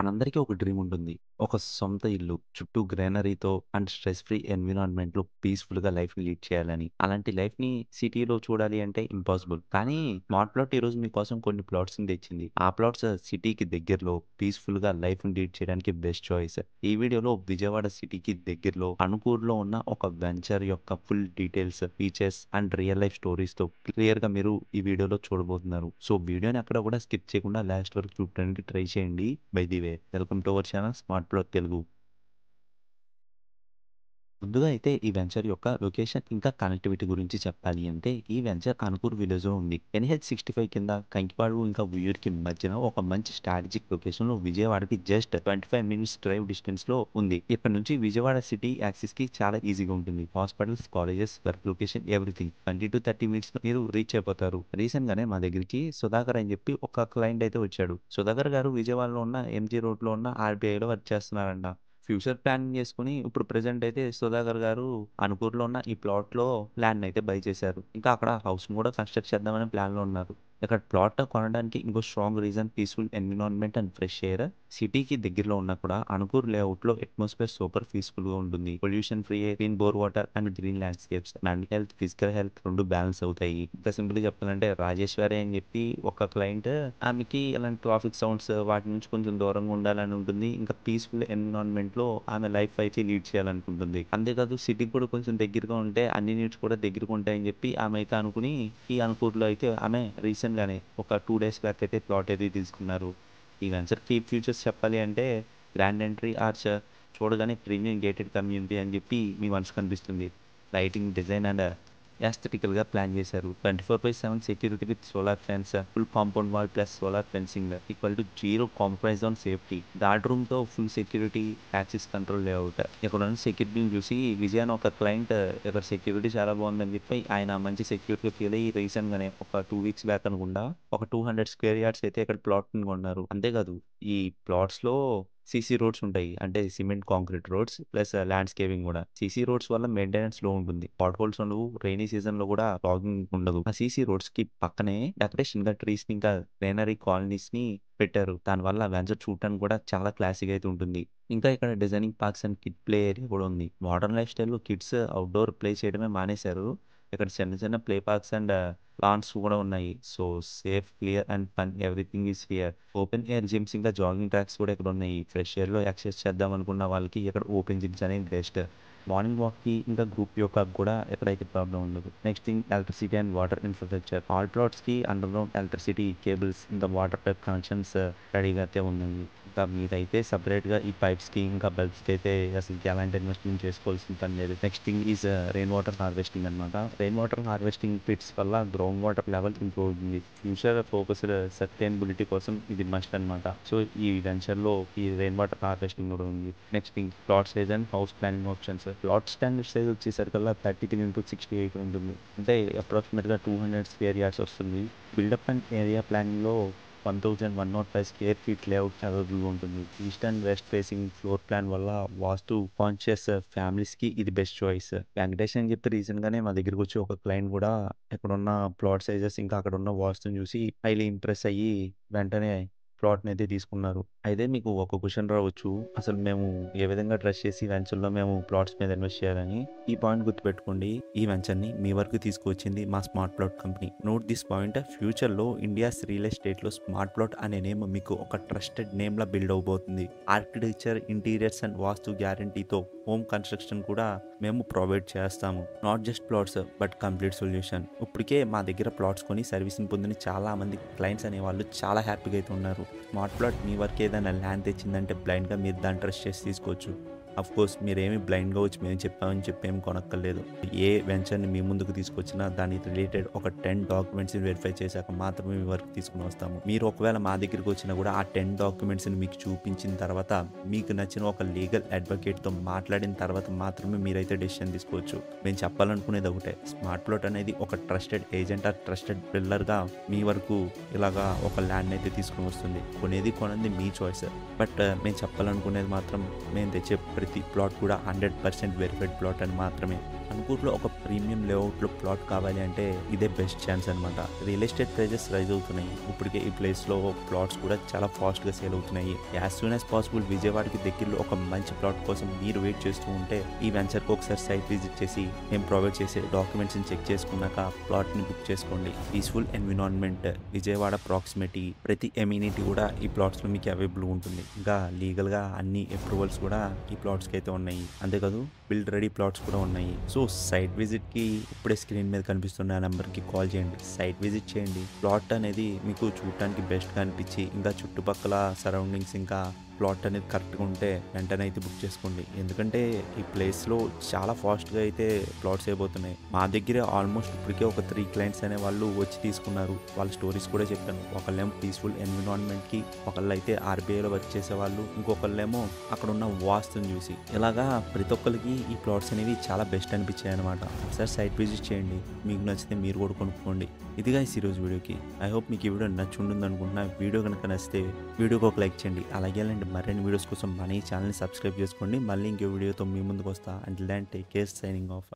మనందరికీ ఒక డ్రీమ్ ఉంటుంది. ఒక సొంత ఇల్లు, చుట్టూ గ్రీనరీతో అండ్ స్ట్రెస్ ఫ్రీ ఎన్విరాన్మెంట్‌లో పీస్‌ఫుల్‌గా లైఫ్ లీడ్ చేయాలని. అలాంటి లైఫ్‌ని సిటీలో చూడాలి అంటే ఇంపాసిబుల్. కానీ స్మార్ట్ ప్లాట్ ఈరోజు మీకోసం కొన్ని ప్లాట్స్‌ని తెచ్చింది. ఆ ప్లాట్స్ సిటీకి దగ్గరలో పీస్‌ఫుల్‌గా లైఫ్‌ని లీడ్ చేయడానికి బెస్ట్ చాయిస్. ఈ వీడియోలో విజయవాడ సిటీకి దగ్గరలో అణుకూరులో ఉన్న ఒక వెంచర్ యొక్క full details, features and real life స్టోరీస్‌తో క్లియర్‌గా మీరు ఈ వీడియోలో చూడబోతున్నారు. సో వీడియోని ఎక్కడ కూడా స్కిప్ చేయకుండా లాస్ట్ వరకు చూడడానికి ట్రై చేయండి. By the way welcome to our channel smart plug Telugu. ముందుగా అయితే ఈ వెంచర్ యొక్క లొకేషన్ ఇంకా కనెక్టివిటీ గురించి చెప్పాలి అంటే ఈ వెంచర్ కాన్పూర్ విలేజ్‌లో ఉంది. NH-65 కింద కంకిపాడు ఇంకా ఉయ్యూరుకి మధ్యన ఒక మంచి స్ట్రాటజిక్ లొకేషన్‌లో విజయవాడకి జస్ట్ 25 మినిట్స్ డ్రైవ్ డిస్టెన్స్‌లో ఉంది. ఇక్కడ నుంచి విజయవాడ సిటీ యాక్సెస్‌కి చాలా ఈజీగా ఉంటుంది. Hospitals, colleges, work location everything 20-30 మినిట్స్‌లో మీరు రీచ్ అయిపోతారు. రీసెంట్‌గానే మా దగ్గరికి సుధాకర్ అని చెప్పి ఒక క్లయింట్ అయితే వచ్చాడు. సుధాకర్ గారు విజయవాడలో ఉన్న ఎంజీ రోడ్‌లో ఉన్న ఆర్‌బీఐలో వర్క్ చేస్తున్నారంట. ఫ్యూచర్ ప్లానింగ్ చేసుకొని ఇప్పుడు ప్రెజెంట్ అయితే సుధాకర్ గారు అనుపూర్‌లో ఉన్న ఈ ప్లాట్‌లో ల్యాండ్‌నయితే బై చేశారు. ఇంకా అక్కడ హౌస్‌ని కూడా కన్‌స్ట్రక్ట్ చేద్దామనే ప్లాన్‌లో ఉన్నారు. ఇక్కడ ప్లాట్ కొనడానికి ఇంకో strong reason peaceful environment and fresh air. సిటీకి దగ్గరలో ఉన్నా కూడా అణుకూరు లేఅవుట్‌లో అట్మాస్ఫియర్ సూపర్ పీస్‌ఫుల్‌గా ఉంటుంది. Pollution free air, clean bore water and green landscapes. Mental health, physical health 2 balance అవుతాయి. ఇంకా సింపుల్‌గా చెప్పాలంటే రాజేశ్వరి అని చెప్పి ఒక క్లయింట్, ఆమెకి ఇలాంటి ట్రాఫిక్ సౌండ్స్ వాటి నుంచి కొంచెం దూరంగా ఉండాలని ఉంటుంది. ఇంకా పీస్‌ఫుల్ ఎన్విరాన్మెంట్‌లో ఆమె లైఫ్ అయితే లీడ్ చేయాలనుకుంటుంది. అంతేకాదు సిటీకి కూడా కొంచెం దగ్గరగా ఉంటే అన్ని నీడ్స్ కూడా దగ్గరగా ఉంటాయని చెప్పి ఆమె అయితే అనుకుని ఈ అణుకూరులో అయితే ఆమె రీసెంట్‌గానే ఒక 2 డేస్ బ్యాక్ అయితే ప్లాట్ అయితే తీసుకున్నారు. ఈ వెంచర్‌కి ఫ్యూచర్స్ చెప్పాలి అంటే గ్రాండ్ ఎంట్రీ ఆర్చ్, చూడగానే ప్రీమియం గేటెడ్ కమ్యూనిటీ అని చెప్పి మీ మనసుకు కనిపిస్తుంది. లైటింగ్, డిజైన్ అండ్ యాస్థెటికల్‌గా ప్లాన్ చేశారు. 24/7 security with solar fence, full compound wall plus solar fencing equal to zero compromise on safety. Guard రూమ్‌తో full security, access control layout. ఇక్కడున్న సెక్యూరిటీని చూసి విజయ్ అని ఒక క్లయింట్, ఇక్కడ సెక్యూరిటీ చాలా బాగుందని చెప్పి ఆయన మంచి సెక్యూరిటీ ఫీల్ అయ్యి రీసెంట్‌గానే ఒక 2 వీక్స్ బ్యాక్ అనుకుంటా ఒక 200 స్క్వేర్ యార్డ్స్ అయితే ఇక్కడ ప్లాట్‌ని కొన్నారు. అంతేకాదు ఈ ప్లాట్స్‌లో సీసీ రోడ్స్ ఉంటాయి. అంటే cement, concrete roads plus landscaping గూడా. సీసీ రోడ్స్ వల్ల మెయింటెనెన్స్ లో ఉంటుంది. పాట్ హోల్స్ ఉండవు. రెయినీ సీజన్‌లో గూడా ఫాగింగ్ ఉండదు. ఆ సీసీ రోడ్స్‌కి పక్కనే డెకరేషన్‌గా ట్రీస్‌ని ఇంకా గ్రీనరీ కాలనీస్‌ని పెట్టారు. దానివల్ల వెంచర్ చూడటానికి కూడా చాలా క్లాసీ‌గా అయితే ఉంటుంది. ఇంకా ఇక్కడ designing parks and kid play area కూడా ఉంది. మోడర్న్ లైఫ్ స్టైల్‌లో కిడ్స్ ఔట్‌డోర్ ప్లే చేయడమే మానేశారు. ఇక్కడ చిన్న చిన్న ప్లే పార్క్స్ అండ్ లాన్స్ కూడా ఉన్నాయి. So, safe, clear and fun everything is here. Open air gyms ఇంకా జాగింగ్ ట్రాక్స్ కూడా ఇక్కడ ఉన్నాయి. ఫ్రెష్ ఎయిర్‌లో ఎక్సర్సైజ్ చేద్దాం అనుకున్న వాళ్ళకి ఇక్కడ ఓపెన్ జిమ్స్ అనేవి బెస్ట్. మార్నింగ్ వాక్‌కి ఇంకా గ్రూప్ యోగాకి కూడా ఎక్కడైతే ప్రాబ్లమ్ ఉండదు. Next thing electricity and water infrastructure. All ప్లాట్స్‌కి అండర్‌గ్రౌండ్ ఎలక్ట్రిసిటీ కేబుల్స్ ఇంకా వాటర్ పైప్ కనెక్షన్స్ రెడీగా అయితే ఉన్నాయి. ఇంకా మీరైతే సెపరేట్‌గా ఈ పైప్స్‌కి ఇంకా బల్బ్స్‌కి అయితే అసలుకి ఎలాంటి ఇన్వెస్ట్‌మెంట్ చేసుకోవాల్సిన పని లేదు. Next thing is rain water harvesting అనమాట. రెయిన్ వాటర్ హార్వెస్టింగ్ పిట్స్ వల్ల గ్రౌండ్ వాటర్ లెవెల్ ఇంప్రూవ్ అవుతుంది. ఫ్యూచర్ ఫోకస్డ్ సస్టైనబిలిటీ కోసం ఇది మస్ట్ అనమాట. సో, ఈ వెంచర్‌లో ఈ రెయిన్ వాటర్ హార్వెస్టింగ్ కూడా ఉంది. Next thing plot size and house planning options. Plot standard size వచ్చేసరికల్లా 33x68 ఉంటుంది. అంటే అప్రాక్సిమేట్‌గా 200 స్క్వేర్ యార్డ్స్ వస్తుంది. బిల్డప్ అండ్ ఏరియా ప్లానింగ్‌లో 1105 స్క్వేర్ ఫీట్ లేఅవుట్ అవైలబుల్‌గా ఉంటుంది. East and west facing floor plan వల్ల వాస్తు కాన్షియస్ ఫ్యామిలీస్‌కి ఇది బెస్ట్ చాయిస్. వెంకటేష్ అని చెప్పి రీసెంట్‌గానే మా దగ్గరికి వచ్చి ఒక క్లయింట్ కూడా ఇక్కడున్న ప్లాట్ సైజెస్ ఇంకా అక్కడున్న వాస్తుని చూసి హైలీ ఇంప్రెస్ అయ్యి వెంటనే ప్లాట్‌నయితే తీసుకున్నారు. అయితే మీకు ఒక క్వెషన్ రావచ్చు. అసలు మేము ఏ విధంగా ట్రస్ట్ చేసి ఈ వెంచర్‌లో మేము ప్లాట్స్ మీద ఇన్వెస్ట్ చేయాలని. ఈ పాయింట్ గుర్తుపెట్టుకోండి. ఈ వెంచర్‌ని మీ వరకు తీసుకువచ్చింది మా smart plot company. Note this point. ఫ్యూచర్‌లో ఇండియాస్ రియల్ ఎస్టేట్‌లో స్మార్ట్ ప్లాట్ అనే నేమ్ మీకు ఒక ట్రస్టెడ్ నేమ్‌లా బిల్డ్ అవబోతుంది. ఆర్కిటెక్చర్, ఇంటీరియర్స్ అండ్ వాస్తు గ్యారంటీతో హోమ్ కన్‌స్ట్రక్షన్ కూడా మేము ప్రొవైడ్ చేస్తాము. Not just plots but complete solution. ఇప్పటికే మా దగ్గర ప్లాట్స్ కొని సర్వీసింగ్ పొందిన చాలా మంది క్లయింట్స్ అనేవాళ్ళు చాలా హ్యాపీగా అయితే ఉన్నారు. స్మార్ట్ ప్లాట్ మీ వరకు ఏదైనా ల్యాండ్ తెచ్చిందంటే బ్లైండ్‌గా మీరు దాన్ని ట్రస్ట్ చేసి తీసుకోవచ్చు. అఫ్‌కోర్స్ మీరేమి బ్లైండ్‌గా వచ్చి మేము చెప్పామని చెప్పి ఏమి కొనక్కర్లేదు. ఏ వెంచర్‌ని మీ ముందుకు తీసుకొచ్చినా దానికి రిలేటెడ్ ఒక 10 డాక్యుమెంట్స్‌ని వెరిఫై చేశాక మాత్రమే మీ వరకు తీసుకొని వస్తాము. మీరు ఒకవేళ మా దగ్గరికి వచ్చినా కూడా ఆ 10 డాక్యుమెంట్స్‌ని మీకు చూపించిన తర్వాత మీకు నచ్చిన ఒక లీగల్ అడ్వకేట్‌తో మాట్లాడిన తర్వాత మాత్రమే మీరైతే డెసిషన్ తీసుకోవచ్చు. మేము చెప్పాలనుకునేది ఒకటే. స్మార్ట్ ప్లాట్ అనేది ఒక ట్రస్టెడ్ ఏజెంట్ ఆర్ ట్రస్టెడ్ బిల్డర్‌గా మీ వరకు ఇలాగా ఒక ల్యాండ్‌ని అయితే తీసుకొని వస్తుంది. కొనేది కొనంది మీ చాయిస్. బట్ మేము చెప్పాలనుకునేది మాత్రం మేము తెచ్చే ప్రతి ప్లాట్ కూడా 100% వెరిఫైడ్ ప్లాట్ అని మాత్రమే. అనుకూరులో ఒక ప్రీమియం లేఅవుట్లో ప్లాట్ కావాలి అంటే ఇదే బెస్ట్ ఛాన్స్ అనమాట. రియల్ ఎస్టేట్ ప్రైజెస్ రైజ్ అవుతున్నాయి. ఇప్పటికే ఈ ప్లేస్లో ప్లాట్స్ కూడా చాలా ఫాస్ట్గా సేల్ అవుతున్నాయి. యాజ్ సూన్ యాజ్ పాసిబుల్ విజయవాడకి దగ్గరలో ఒక మంచి ప్లాట్ కోసం మీరు వెయిట్ చేస్తూ ఉంటే ఈ వెంచర్కి ఒకసారి సైట్ విజిట్ చేసి మేము ప్రొవైడ్ చేసే డాక్యుమెంట్స్ని చెక్ చేసుకున్నాక ప్లాట్ని బుక్ చేసుకోండి. పీస్ఫుల్ ఎన్విరాన్మెంట్, విజయవాడ ప్రాక్సిమిటీ, ప్రతి ఎమ్యూనిటీ కూడా ఈ ప్లాట్స్లో మీకు అవైలబుల్ ఉంటుంది. ఇంకా లీగల్గా అన్ని అప్రూవల్స్ కూడా ఈ ప్లాట్స్కి అయితే ఉన్నాయి. అంతేకాదు బిల్డ్ రెడీ ప్లాట్స్ కూడా ఉన్నాయి. సో సైట్ విజిట్కి ఇప్పుడే స్క్రీన్ మీద కనిపిస్తున్న నెంబర్కి కాల్ చేయండి, సైట్ విజిట్ చేయండి. ప్లాట్ అనేది మీకు చూడటానికి బెస్ట్గా అనిపించి ఇంకా చుట్టుపక్కల సరౌండింగ్స్ ఇంకా ప్లాట్ అనేది కరెక్ట్గా ఉంటే వెంటనే అయితే బుక్ చేసుకోండి. ఎందుకంటే ఈ ప్లేస్లో చాలా ఫాస్ట్గా అయితే ప్లాట్స్ అయిపోతున్నాయి. మా దగ్గర ఆల్మోస్ట్ ఇప్పటికే ఒక 3 క్లయింట్స్ అనే వాళ్ళు వచ్చి తీసుకున్నారు. వాళ్ళ స్టోరీస్ కూడా చెప్పాను. ఒకళ్ళేమో పీస్ఫుల్ ఎన్విరాన్మెంట్కి, ఒకళ్ళు అయితే ఆర్బీఐలో వర్క్ చేసేవాళ్ళు, ఇంకొకళ్ళేమో అక్కడ ఉన్న వాస్తుని చూసి. ఇలాగా ప్రతి ఒక్కరికి ఈ ప్లాట్స్ అనేవి చాలా బెస్ట్ అనిపించాయి అనమాట. ఒకసారి సైట్ విజిట్ చేయండి, మీకు నచ్చితే మీరు కూడా కొనుక్కోండి. ఇదిగా ఈరోజు వీడియోకి. ఐ హోప్ మీకు ఈ వీడియో నచ్చి ఉంటుంది అనుకుంటున్నా. వీడియో కనుక నచ్చితే వీడియోకి ఒక లైక్ చేయండి. అలాగే అలాంటి మరిన్ని వీడియోస్ కోసం మన ఈ ఛానల్ని సబ్స్క్రైబ్ చేసుకోండి. మళ్ళీ ఇంకో వీడియోతో మీ ముందుకు వస్తా. Until then take care, signing of.